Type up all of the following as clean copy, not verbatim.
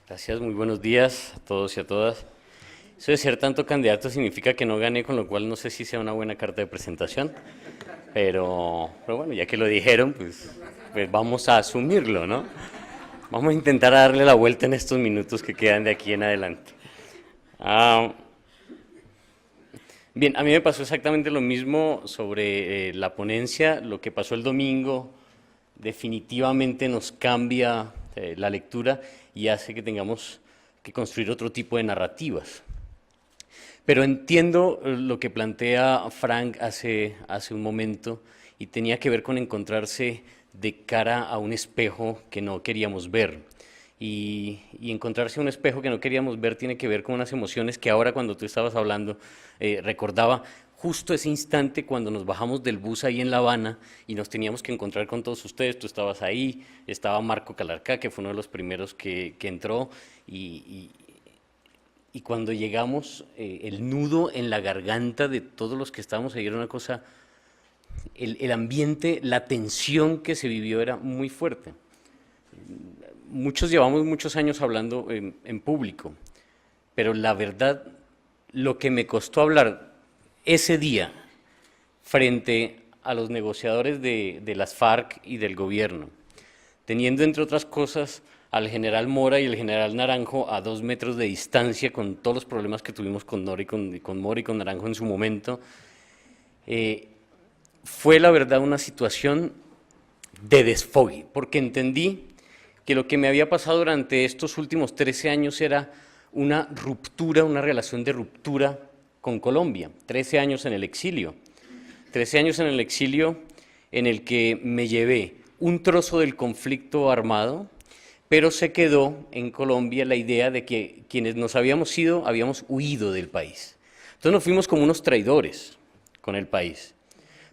Gracias, muy buenos días a todos y a todas. Eso de ser tanto candidato significa que no gané, con lo cual no sé si sea una buena carta de presentación, pero bueno, ya que lo dijeron, pues vamos a asumirlo, ¿no? Vamos a intentar darle la vuelta en estos minutos que quedan de aquí en adelante. Ah, bien, a mí me pasó exactamente lo mismo sobre la ponencia. Lo que pasó el domingo definitivamente nos cambia la lectura y hace que tengamos que construir otro tipo de narrativas. Pero entiendo lo que plantea Frank hace un momento y tenía que ver con encontrarse de cara a un espejo que no queríamos ver. Y encontrarse un espejo que no queríamos ver tiene que ver con unas emociones que ahora cuando tú estabas hablando recordaba justo ese instante cuando nos bajamos del bus ahí en La Habana y nos teníamos que encontrar con todos ustedes. Tú estabas ahí, estaba Marco Calarcá, que fue uno de los primeros que entró, y cuando llegamos, el nudo en la garganta de todos los que estábamos ahí era una cosa, el ambiente, la tensión que se vivió era muy fuerte. Muchos llevamos muchos años hablando en público, pero la verdad, lo que me costó hablar ese día frente a los negociadores de las FARC y del gobierno, teniendo entre otras cosas al general Mora y el general Naranjo a 2 metros de distancia, con todos los problemas que tuvimos con Mora y con Naranjo en su momento, fue la verdad una situación de desfogue, porque entendí que lo que me había pasado durante estos últimos 13 años era una ruptura, una relación de ruptura con Colombia. 13 años en el exilio. 13 años en el exilio en el que me llevé un trozo del conflicto armado, pero se quedó en Colombia la idea de que quienes nos habíamos ido, habíamos huido del país. Entonces nos fuimos como unos traidores con el país.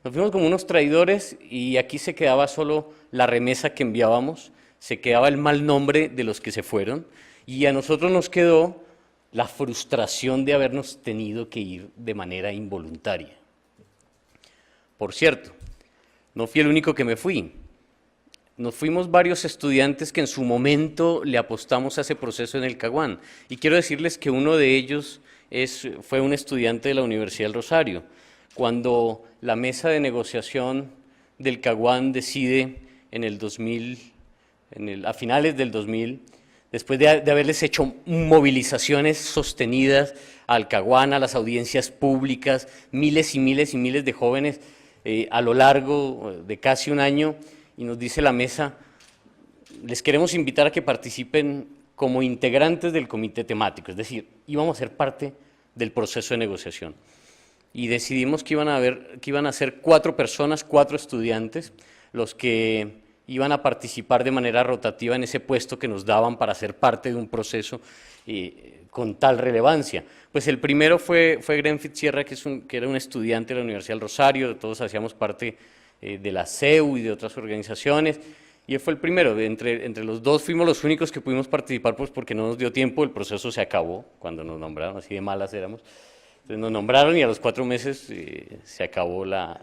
Nos fuimos como unos traidores y aquí se quedaba solo la remesa que enviábamos, se quedaba el mal nombre de los que se fueron y a nosotros nos quedó la frustración de habernos tenido que ir de manera involuntaria. Por cierto, no fui el único que me fui. Nos fuimos varios estudiantes que en su momento le apostamos a ese proceso en el Caguán. Y quiero decirles que uno de ellos fue un estudiante de la Universidad del Rosario. Cuando la mesa de negociación del Caguán decide en el 2000, a finales del 2000, después de haberles hecho movilizaciones sostenidas al Caguán, a las audiencias públicas, miles y miles y miles de jóvenes a lo largo de casi un año, y nos dice la mesa, les queremos invitar a que participen como integrantes del comité temático, es decir, íbamos a ser parte del proceso de negociación. Y decidimos que iban a ser 4 personas, 4 estudiantes, los que iban a participar de manera rotativa en ese puesto que nos daban para ser parte de un proceso con tal relevancia. Pues el primero fue Gren Fitzgerald, que era un estudiante de la Universidad del Rosario, todos hacíamos parte de la CEU y de otras organizaciones, y él fue el primero. Entre los dos fuimos los únicos que pudimos participar, pues porque no nos dio tiempo, el proceso se acabó cuando nos nombraron, así de malas éramos. Entonces nos nombraron y a los 4 meses se acabó la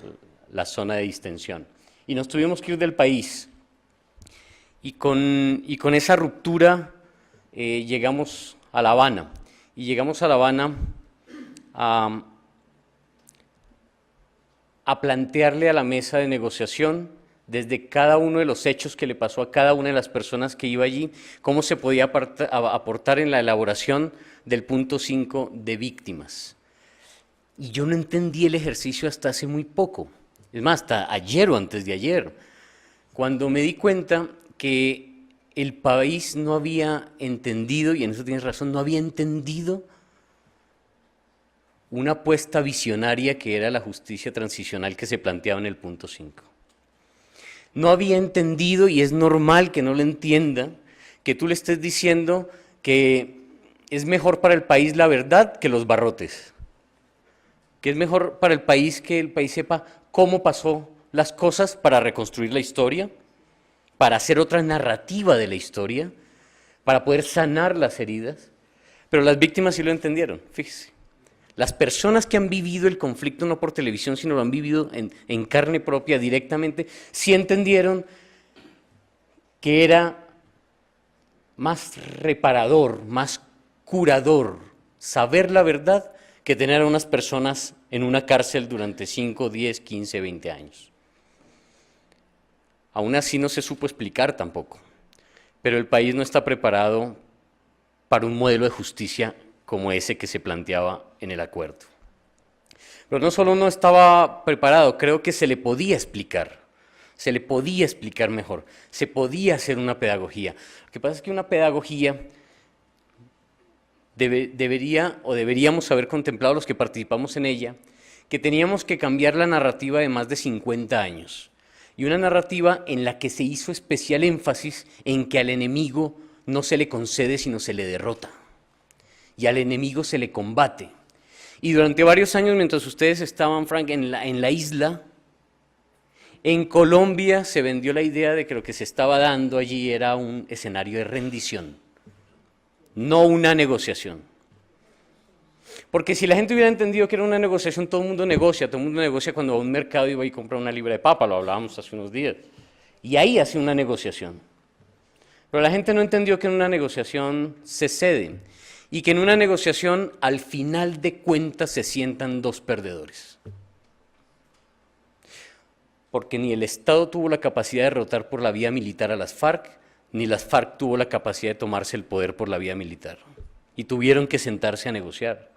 zona de distensión. Y nos tuvimos que ir del país. Y con esa ruptura llegamos a La Habana. Y llegamos a La Habana a plantearle a la mesa de negociación, desde cada uno de los hechos que le pasó a cada una de las personas que iba allí, cómo se podía aportar en la elaboración del punto 5 de víctimas. Y yo no entendí el ejercicio hasta hace muy poco, es más, hasta ayer o antes de ayer, cuando me di cuenta que el país no había entendido, y en eso tienes razón, no había entendido una apuesta visionaria que era la justicia transicional que se planteaba en el punto 5. No había entendido, y es normal que no lo entienda, que tú le estés diciendo que es mejor para el país la verdad que los barrotes, que es mejor para el país que el país sepa cómo pasó las cosas para reconstruir la historia, para hacer otra narrativa de la historia, para poder sanar las heridas. Pero las víctimas sí lo entendieron, fíjese. Las personas que han vivido el conflicto no por televisión, sino lo han vivido en carne propia, directamente, sí entendieron que era más reparador, más curador saber la verdad que tener a unas personas en una cárcel durante 5, 10, 15, 20 años. Aún así no se supo explicar tampoco, pero el país no está preparado para un modelo de justicia como ese que se planteaba en el acuerdo. Pero no solo no estaba preparado, creo que se le podía explicar mejor, se podía hacer una pedagogía. Lo que pasa es que una pedagogía deberíamos haber contemplado los que participamos en ella, que teníamos que cambiar la narrativa de más de 50 años, y una narrativa en la que se hizo especial énfasis en que al enemigo no se le concede sino se le derrota, y al enemigo se le combate. Y durante varios años, mientras ustedes estaban, Frank, en la isla, en Colombia se vendió la idea de que lo que se estaba dando allí era un escenario de rendición, no una negociación. Porque si la gente hubiera entendido que era una negociación, todo el mundo negocia cuando va a un mercado y va y compra una libra de papa, lo hablábamos hace unos días, y ahí hace una negociación. Pero la gente no entendió que en una negociación se cede, y que en una negociación al final de cuentas se sientan dos perdedores. Porque ni el Estado tuvo la capacidad de derrotar por la vía militar a las FARC, ni las FARC tuvo la capacidad de tomarse el poder por la vía militar. Y tuvieron que sentarse a negociar.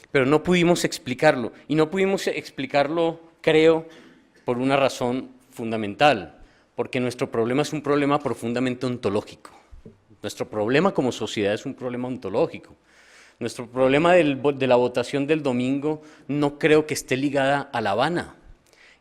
Pero no pudimos explicarlo. Y no pudimos explicarlo, creo, por una razón fundamental. Porque nuestro problema es un problema profundamente ontológico. Nuestro problema como sociedad es un problema ontológico. Nuestro problema de la votación del domingo no creo que esté ligada a La Habana.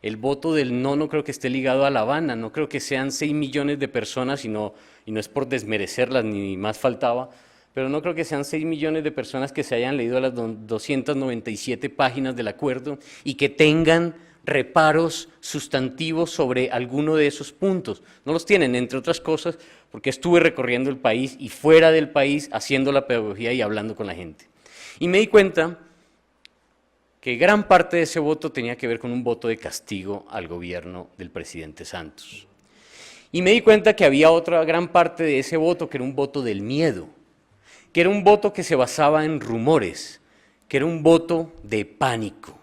El voto del no creo que esté ligado a La Habana, no creo que sean 6 millones de personas, y no es por desmerecerlas, ni más faltaba, pero no creo que sean 6 millones de personas que se hayan leído las 297 páginas del acuerdo y que tengan reparos sustantivos sobre alguno de esos puntos. No los tienen, entre otras cosas, porque estuve recorriendo el país y fuera del país haciendo la pedagogía y hablando con la gente. Y me di cuenta que gran parte de ese voto tenía que ver con un voto de castigo al gobierno del presidente Santos. Y me di cuenta que había otra gran parte de ese voto que era un voto del miedo, que era un voto que se basaba en rumores, que era un voto de pánico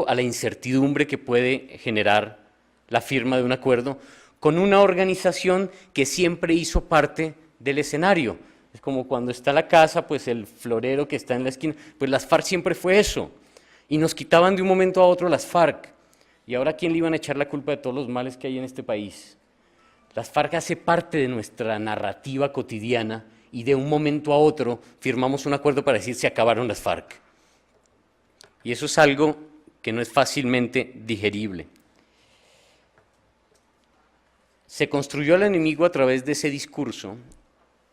a la incertidumbre que puede generar la firma de un acuerdo con una organización que siempre hizo parte del escenario. Es como cuando está la casa, pues el florero que está en la esquina, pues las FARC siempre fue eso, y nos quitaban de un momento a otro las FARC, y ahora ¿a quién le iban a echar la culpa de todos los males que hay en este país? Las FARC hace parte de nuestra narrativa cotidiana, y de un momento a otro firmamos un acuerdo para decir se acabaron las FARC. Y eso es algo que no es fácilmente digerible. Se construyó al enemigo a través de ese discurso,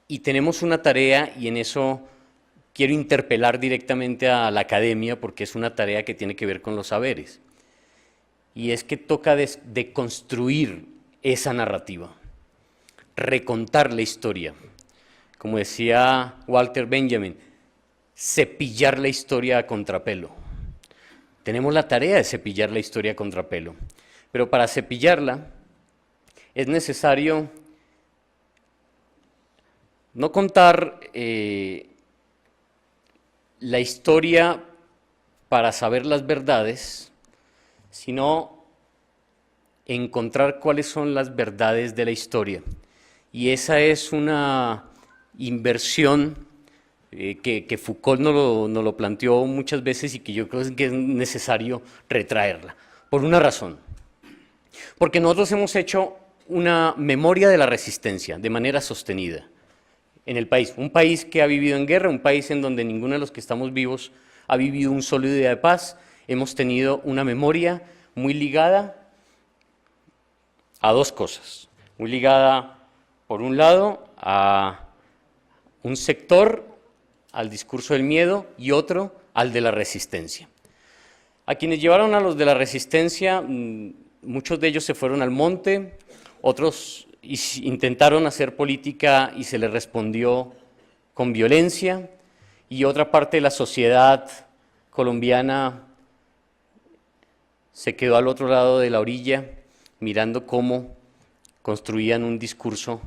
y tenemos una tarea, y en eso quiero interpelar directamente a la academia, porque es una tarea que tiene que ver con los saberes, y es que toca deconstruir esa narrativa, recontar la historia. Como decía Walter Benjamin, cepillar la historia a contrapelo. Tenemos la tarea de cepillar la historia a contrapelo, pero para cepillarla es necesario no contar la historia para saber las verdades, sino encontrar cuáles son las verdades de la historia. Y esa es una inversión que Foucault nos lo planteó muchas veces, y que yo creo que es necesario retraerla, por una razón. Porque nosotros hemos hecho una memoria de la resistencia de manera sostenida en el país. Un país que ha vivido en guerra, un país en donde ninguno de los que estamos vivos ha vivido un solo día de paz. Hemos tenido una memoria muy ligada a dos cosas. Muy ligada, por un lado, a un sector, al discurso del miedo, y otro al de la resistencia. A quienes llevaron a los de la resistencia, muchos de ellos se fueron al monte, otros intentaron hacer política y se les respondió con violencia, y otra parte de la sociedad colombiana se quedó al otro lado de la orilla, mirando cómo construían un discurso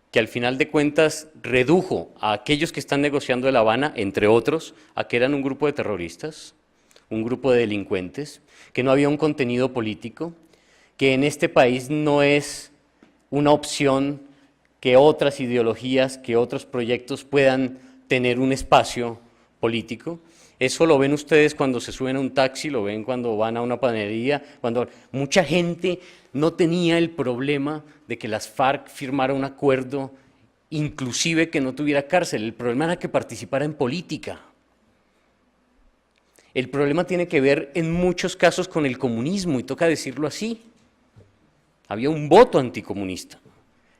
que al final de cuentas redujo a aquellos que están negociando en La Habana, entre otros, a que eran un grupo de terroristas, un grupo de delincuentes, que no había un contenido político, que en este país no es una opción que otras ideologías, que otros proyectos puedan tener un espacio político. Eso lo ven ustedes cuando se suben a un taxi, lo ven cuando van a una panadería, cuando mucha gente no tenía el problema de que las FARC firmara un acuerdo, inclusive que no tuviera cárcel. El problema era que participara en política. El problema tiene que ver en muchos casos con el comunismo, y toca decirlo así. Había un voto anticomunista.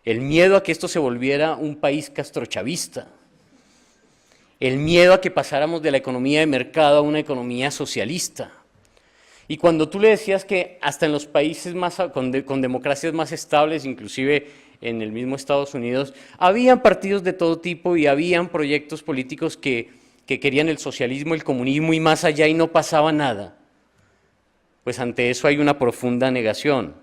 El miedo a que esto se volviera un país castrochavista. El miedo a que pasáramos de la economía de mercado a una economía socialista. Y cuando tú le decías que hasta en los países con democracias más estables, inclusive en el mismo Estados Unidos, habían partidos de todo tipo y habían proyectos políticos que querían el socialismo, el comunismo y más allá, y no pasaba nada. Pues ante eso hay una profunda negación.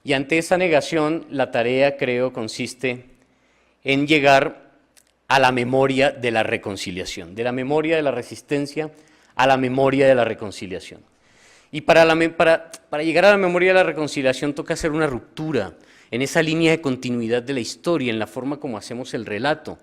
Y ante esa negación, la tarea, creo, consiste en llegar a la memoria de la reconciliación, de la memoria de la resistencia a la memoria de la reconciliación. Y para llegar a la memoria de la reconciliación toca hacer una ruptura en esa línea de continuidad de la historia, en la forma como hacemos el relato.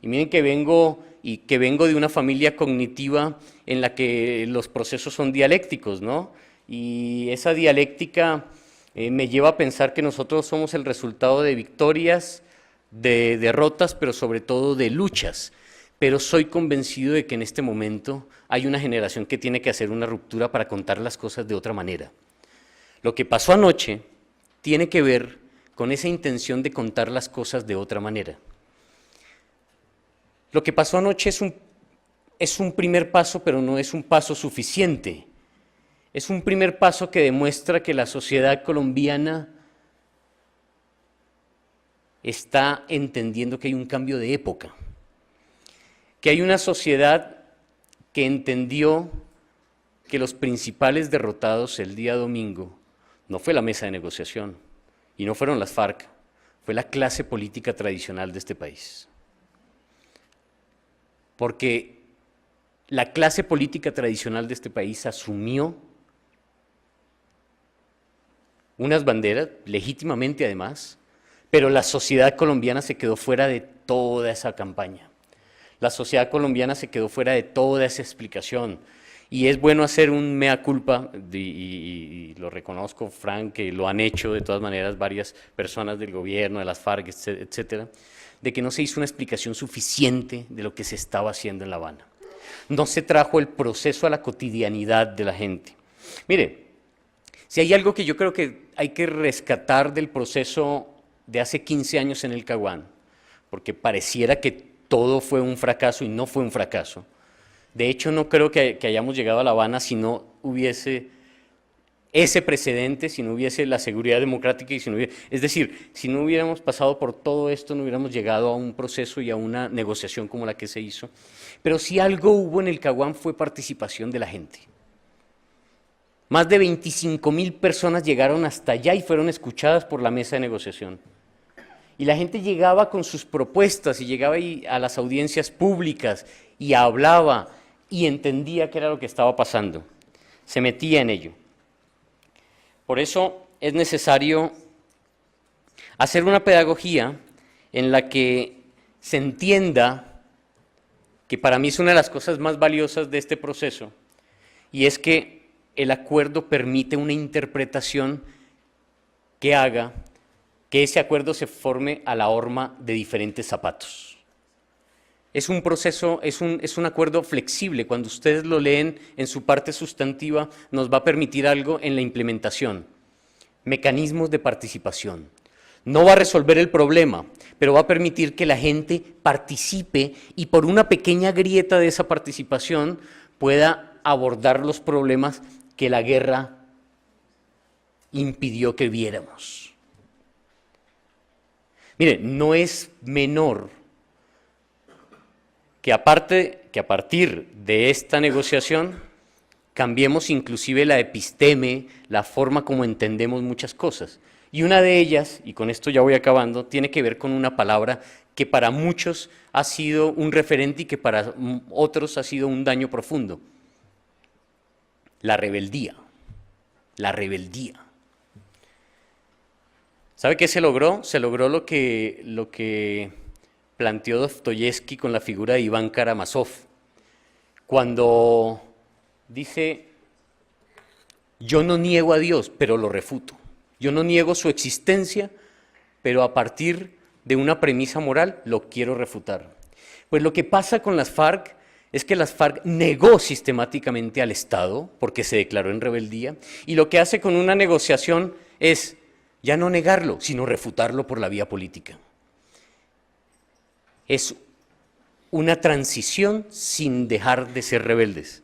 Y miren que vengo de una familia cognitiva en la que los procesos son dialécticos, ¿no? Y esa dialéctica me lleva a pensar que nosotros somos el resultado de victorias, de derrotas, pero sobre todo de luchas. Pero soy convencido de que en este momento hay una generación que tiene que hacer una ruptura para contar las cosas de otra manera. Lo que pasó anoche tiene que ver con esa intención de contar las cosas de otra manera. Lo que pasó anoche es un primer paso, pero no es un paso suficiente. Es un primer paso que demuestra que la sociedad colombiana está entendiendo que hay un cambio de época, que hay una sociedad que entendió que los principales derrotados el día domingo no fue la mesa de negociación y no fueron las FARC, fue la clase política tradicional de este país. Porque la clase política tradicional de este país asumió unas banderas, legítimamente además, pero la sociedad colombiana se quedó fuera de toda esa campaña. La sociedad colombiana se quedó fuera de toda esa explicación. Y es bueno hacer un mea culpa, y lo reconozco, Frank, que lo han hecho de todas maneras varias personas del gobierno, de las FARC, etcétera, de que no se hizo una explicación suficiente de lo que se estaba haciendo en La Habana. No se trajo el proceso a la cotidianidad de la gente. Mire, si hay algo que yo creo que hay que rescatar del proceso de hace 15 años en el Caguán, porque pareciera que todo fue un fracaso y no fue un fracaso. De hecho, no creo que hayamos llegado a La Habana si no hubiese ese precedente, si no hubiese la seguridad democrática, es decir, si no hubiéramos pasado por todo esto, no hubiéramos llegado a un proceso y a una negociación como la que se hizo. Pero si algo hubo en el Caguán fue participación de la gente. Más de 25.000 personas llegaron hasta allá y fueron escuchadas por la mesa de negociación. Y la gente llegaba con sus propuestas y llegaba a las audiencias públicas y hablaba y entendía qué era lo que estaba pasando. Se metía en ello. Por eso es necesario hacer una pedagogía en la que se entienda, que para mí es una de las cosas más valiosas de este proceso, y es que el acuerdo permite una interpretación que haga que ese acuerdo se forme a la horma de diferentes zapatos. Es un proceso, es un acuerdo flexible. Cuando ustedes lo leen en su parte sustantiva, nos va a permitir algo en la implementación. Mecanismos de participación. No va a resolver el problema, pero va a permitir que la gente participe y por una pequeña grieta de esa participación pueda abordar los problemas que la guerra impidió que viéramos. Mire, no es menor que a partir de esta negociación cambiemos inclusive la episteme, la forma como entendemos muchas cosas. Y una de ellas, y con esto ya voy acabando, tiene que ver con una palabra que para muchos ha sido un referente y que para otros ha sido un daño profundo. La rebeldía. La rebeldía. ¿Sabe qué se logró? Se logró lo que planteó Dostoyevsky con la figura de Iván Karamazov, cuando dice: yo no niego a Dios, pero lo refuto. Yo no niego su existencia, pero a partir de una premisa moral lo quiero refutar. Pues lo que pasa con las FARC es que las FARC negó sistemáticamente al Estado, porque se declaró en rebeldía, y lo que hace con una negociación es ya no negarlo, sino refutarlo por la vía política. Es una transición sin dejar de ser rebeldes.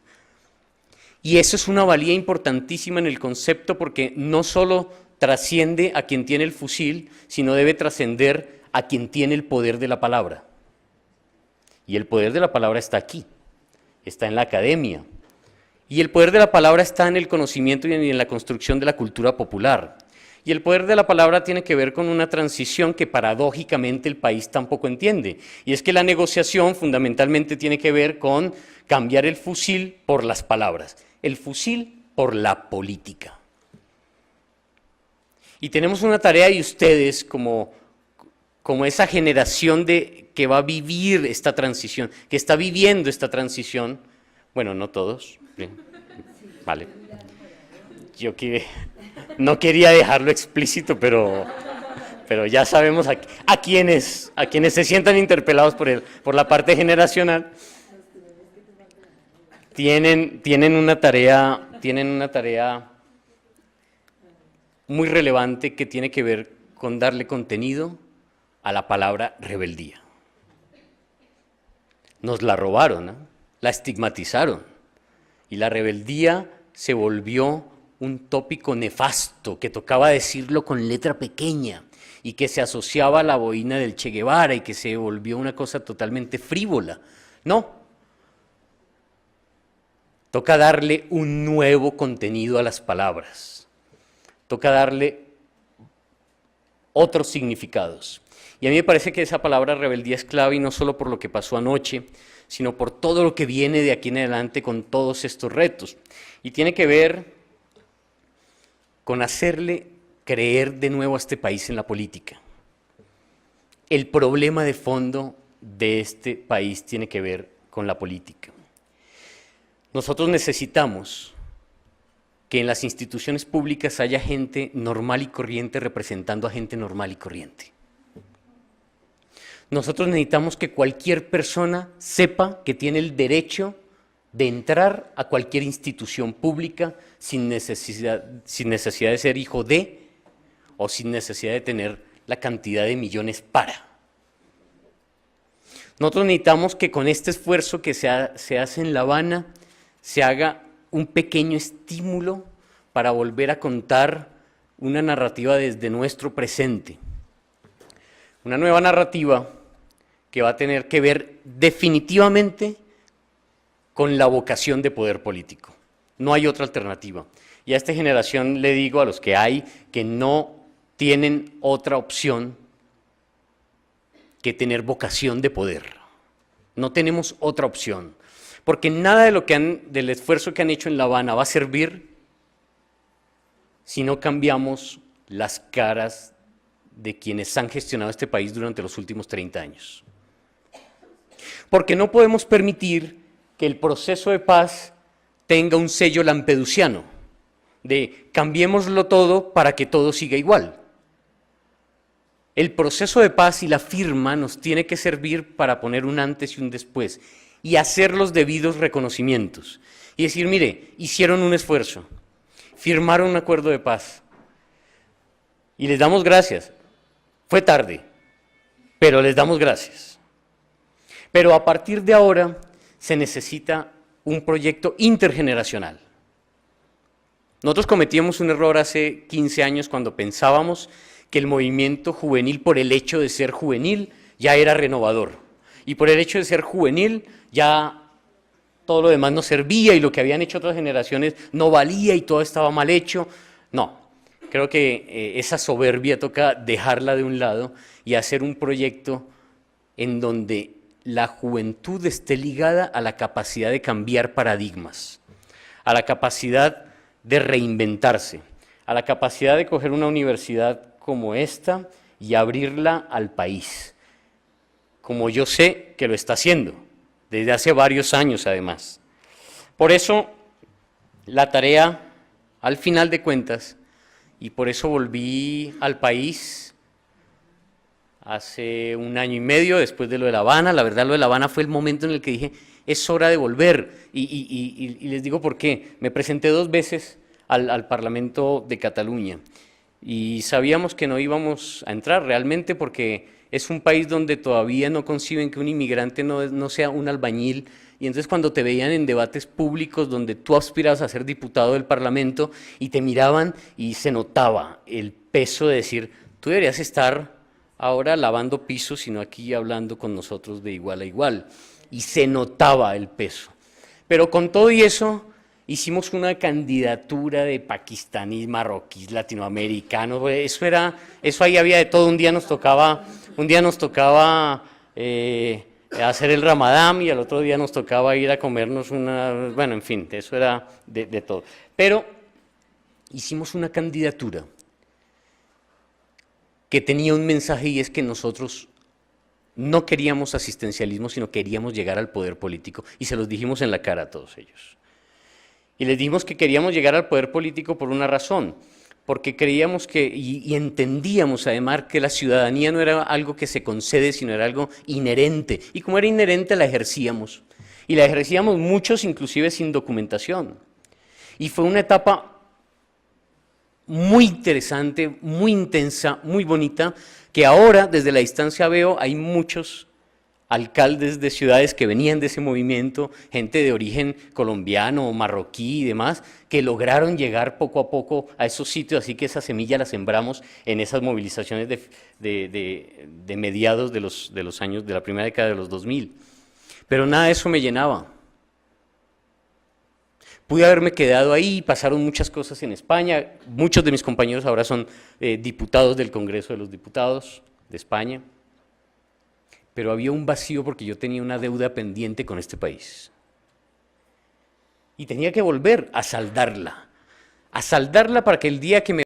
Y eso es una valía importantísima en el concepto, porque no solo trasciende a quien tiene el fusil, sino debe trascender a quien tiene el poder de la palabra. Y el poder de la palabra está aquí, está en la academia. Y el poder de la palabra está en el conocimiento y en la construcción de la cultura popular. Y el poder de la palabra tiene que ver con una transición que paradójicamente el país tampoco entiende. Y es que la negociación fundamentalmente tiene que ver con cambiar el fusil por las palabras, el fusil por la política. Y tenemos una tarea, y ustedes como esa generación que va a vivir esta transición, que está viviendo esta transición, bueno, no todos, bien, vale. Yo no quería dejarlo explícito, pero ya sabemos a quienes se sientan interpelados por la parte generacional, tienen una tarea muy relevante que tiene que ver con darle contenido a la palabra rebeldía. Nos la robaron, ¿eh? La estigmatizaron, y la rebeldía se volvió un tópico nefasto que tocaba decirlo con letra pequeña y que se asociaba a la boina del Che Guevara y que se volvió una cosa totalmente frívola. No. Toca darle un nuevo contenido a las palabras. Toca darle otros significados. Y a mí me parece que esa palabra rebeldía es clave, y no solo por lo que pasó anoche, sino por todo lo que viene de aquí en adelante con todos estos retos. Y tiene que ver con hacerle creer de nuevo a este país en la política. El problema de fondo de este país tiene que ver con la política. Nosotros necesitamos que en las instituciones públicas haya gente normal y corriente representando a gente normal y corriente. Nosotros necesitamos que cualquier persona sepa que tiene el derecho de entrar a cualquier institución pública sin necesidad de ser hijo de, o sin necesidad de tener la cantidad de millones para. Nosotros necesitamos que con este esfuerzo que se hace en La Habana se haga un pequeño estímulo para volver a contar una narrativa desde nuestro presente. Una nueva narrativa que va a tener que ver definitivamente con la vocación de poder político. No hay otra alternativa. Y a esta generación le digo, a los que hay, que no tienen otra opción que tener vocación de poder. No tenemos otra opción. Porque nada del esfuerzo que han hecho en La Habana va a servir si no cambiamos las caras de quienes han gestionado este país durante los últimos 30 años. Porque no podemos permitir que el proceso de paz tenga un sello lampedusiano, de cambiémoslo todo para que todo siga igual. El proceso de paz y la firma nos tiene que servir para poner un antes y un después y hacer los debidos reconocimientos. Y decir, mire, hicieron un esfuerzo, firmaron un acuerdo de paz y les damos gracias. Fue tarde, pero les damos gracias. Pero a partir de ahora se necesita un proyecto intergeneracional. Nosotros cometíamos un error hace 15 años cuando pensábamos que el movimiento juvenil, por el hecho de ser juvenil, ya era renovador. Y por el hecho de ser juvenil, ya todo lo demás no servía y lo que habían hecho otras generaciones no valía y todo estaba mal hecho. No, Creo que esa soberbia toca dejarla de un lado y hacer un proyecto en donde la juventud esté ligada a la capacidad de cambiar paradigmas, a la capacidad de reinventarse, a la capacidad de coger una universidad como esta y abrirla al país, como yo sé que lo está haciendo, desde hace varios años además. Por eso, la tarea, al final de cuentas, y por eso volví al país hace 1 año y medio, después de lo de La Habana. La verdad, lo de La Habana fue el momento en el que dije, es hora de volver. Y les digo por qué. Me presenté 2 veces al Parlamento de Cataluña y sabíamos que no íbamos a entrar realmente porque es un país donde todavía no conciben que un inmigrante no sea un albañil. Y entonces cuando te veían en debates públicos donde tú aspirabas a ser diputado del Parlamento y te miraban y se notaba el peso de decir, tú deberías estar ahora lavando pisos y no aquí hablando con nosotros de igual a igual. Y se notaba el peso. Pero con todo y eso, hicimos una candidatura de pakistaníes, marroquíes, latinoamericanos. Eso ahí había de todo. Un día nos tocaba hacer el Ramadán y al otro día nos tocaba ir a comernos bueno, en fin, eso era de todo. Pero hicimos una candidatura que tenía un mensaje y es que nosotros no queríamos asistencialismo, sino queríamos llegar al poder político y se los dijimos en la cara a todos ellos. Y les dijimos que queríamos llegar al poder político por una razón, porque creíamos y entendíamos además que la ciudadanía no era algo que se concede, sino era algo inherente. Y como era inherente, la ejercíamos. Y la ejercíamos muchos, inclusive sin documentación. Y fue una etapa muy interesante, muy intensa, muy bonita, que ahora desde la distancia veo, hay muchos alcaldes de ciudades que venían de ese movimiento, gente de origen colombiano, marroquí y demás, que lograron llegar poco a poco a esos sitios, así que esa semilla la sembramos en esas movilizaciones de mediados de los años, de la primera década de los 2000. Pero nada de eso me llenaba. Pude haberme quedado ahí, pasaron muchas cosas en España, muchos de mis compañeros ahora son diputados del Congreso de los Diputados de España, pero había un vacío porque yo tenía una deuda pendiente con este país. Y tenía que volver a saldarla para que el día que me